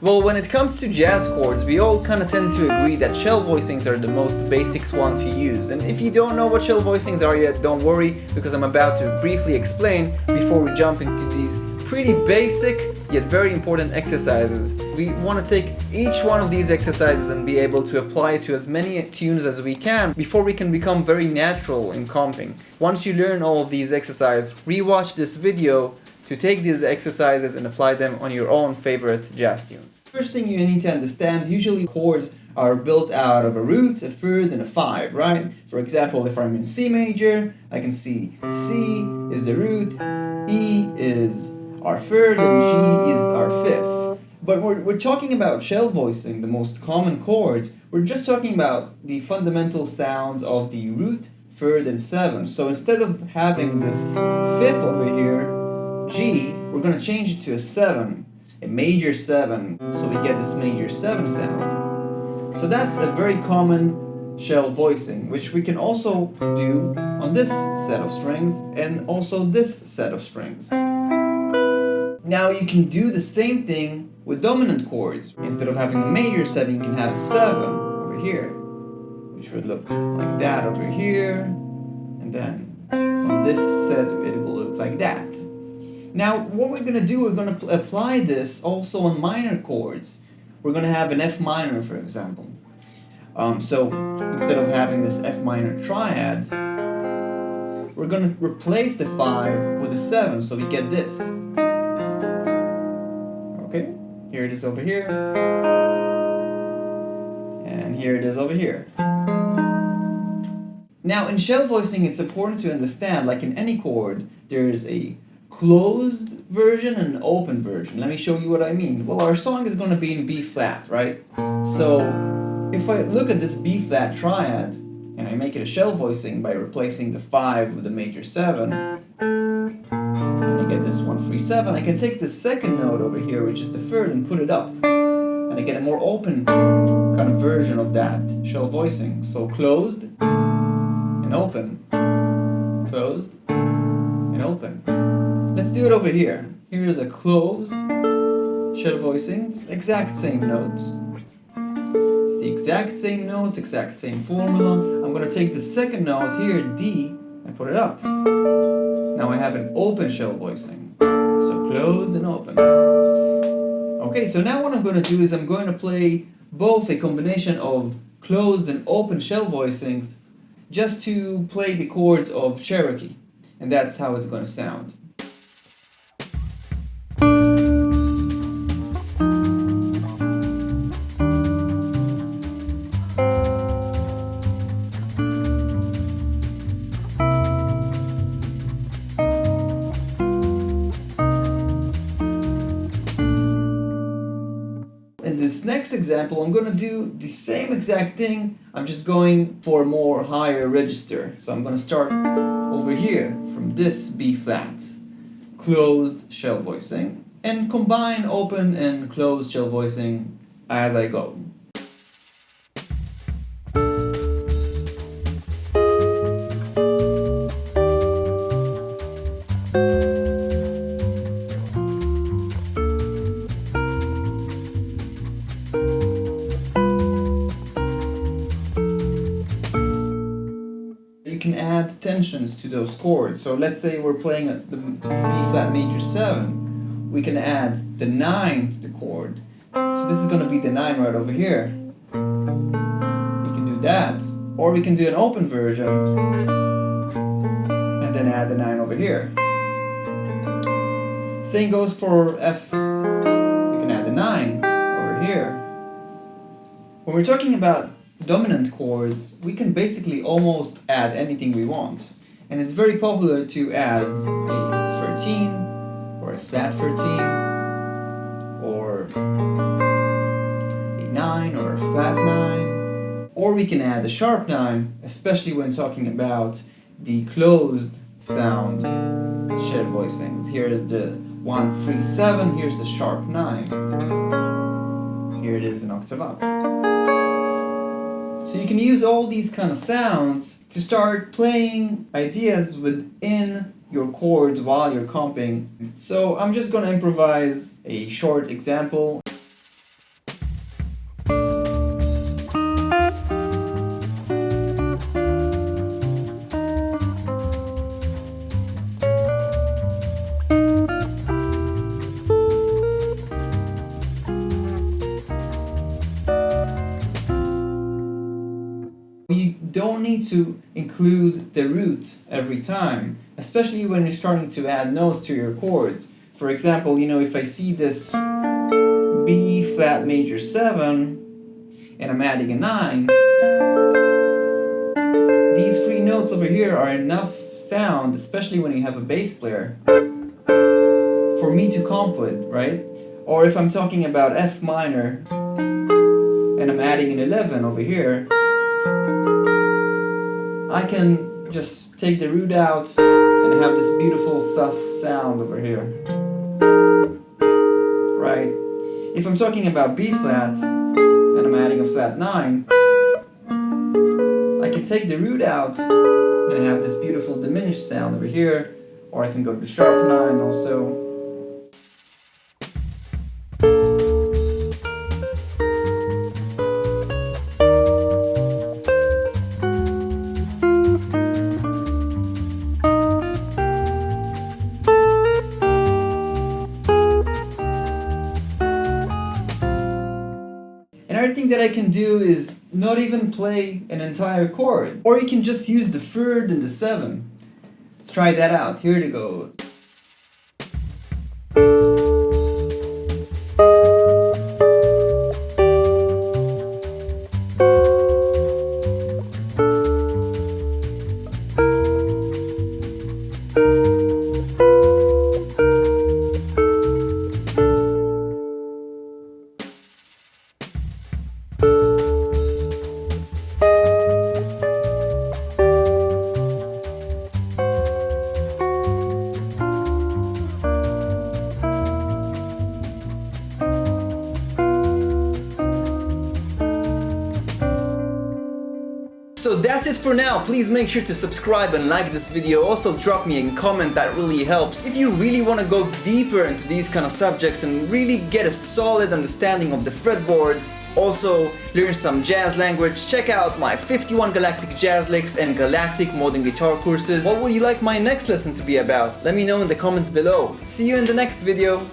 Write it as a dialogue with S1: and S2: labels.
S1: Well, when it comes to jazz chords, we all kind of tend to agree that shell voicings are the most basic one to use. And if you don't know what shell voicings are yet, don't worry, because I'm about to briefly explain before we jump into these pretty basic yet very important exercises. We want to take each one of these exercises and be able to apply it to as many tunes as we can before we can become very natural in comping. Once you learn all of these exercises, rewatch this video to take these exercises and apply them on your own favorite jazz tunes. First thing you need to understand, usually chords are built out of a root, a third, and a 5, right? For example, if I'm in C major, I can see C is the root, E is our third, and G is our fifth. But we're talking about shell voicing, the most common chords. We're just talking about the fundamental sounds of the root, third, and 7. So instead of having this fifth over here, G, we're going to change it to a 7, a major 7, so we get this major 7 sound. So that's a very common shell voicing, which we can also do on this set of strings and also this set of strings. Now you can do the same thing with dominant chords. Instead of having a major 7, you can have a 7 over here, which would look like that over here, and then on this set it will look like that. Now, what we're going to do, we're going to apply this also on minor chords. We're going to have an F minor, for example. So, instead of having this F minor triad, we're going to replace the 5 with a 7, so we get this. Okay, here it is over here. And here it is over here. Now, in shell voicing, it's important to understand, like in any chord, there is a closed version and an open version. Let me show you what I mean. Well, our song is going to be in B flat, right? So if I look at this B flat triad and I make it a shell voicing by replacing the 5 with the major 7, and I get this 1 3 7, I can take the second note over here, which is the third, and put it up, and I get a more open kind of version of that shell voicing. So closed and open, closed and open. Let's do it over here. Here is a closed shell voicing. It's exact same notes. It's the exact same notes, exact same formula. I'm going to take the second note here, D, and put it up. Now I have an open shell voicing. So closed and open. Okay, so now what I'm going to do is I'm going to play both a combination of closed and open shell voicings just to play the chords of Cherokee. And that's how it's going to sound. In this next example, I'm going to do the same exact thing. I'm just going for a more higher register. So I'm going to start over here from this B flat, closed shell voicing, and combine open and closed shell voicing as I go. You can add tensions to those chords. So let's say we're playing the B flat major 7. We can add the 9 to the chord. So this is going to be the 9 right over here. We can do that. Or we can do an open version and then add the 9 over here. Same goes for F. We can add the 9 over here. When we're talking about dominant chords, we can basically almost add anything we want. And it's very popular to add a 13 or a flat 13 or a 9 or a flat 9. Or we can add a sharp 9, especially when talking about the closed sound shell voicings. Here's the 1 3 7, here's the sharp 9. Here it is an octave up. So you can use all these kind of sounds to start playing ideas within your chords while you're comping. So I'm just going to improvise a short example. need to include the root every time, especially when you're starting to add notes to your chords. For example, if I see this B flat major 7 and I'm adding a 9, these three notes over here are enough sound, especially when you have a bass player, for me to comp with, right? Or if I'm talking about F minor and I'm adding an 11 over here, I can just take the root out and have this beautiful sus sound over here, right? If I'm talking about B flat and I'm adding a flat 9, I can take the root out and have this beautiful diminished sound over here, or I can go to the sharp 9 also. Another thing that I can do is not even play an entire chord, or you can just use the 3rd and the 7. Let's try that out. Here we go. So that's it for now. Please make sure to subscribe and like this video. Also drop me a comment, that really helps. If you really want to go deeper into these kind of subjects and really get a solid understanding of the fretboard, also learn some jazz language, check out my 51 Galactic Jazz Licks and Galactic Modern Guitar courses. What would you like my next lesson to be about? Let me know in the comments below. See you in the next video.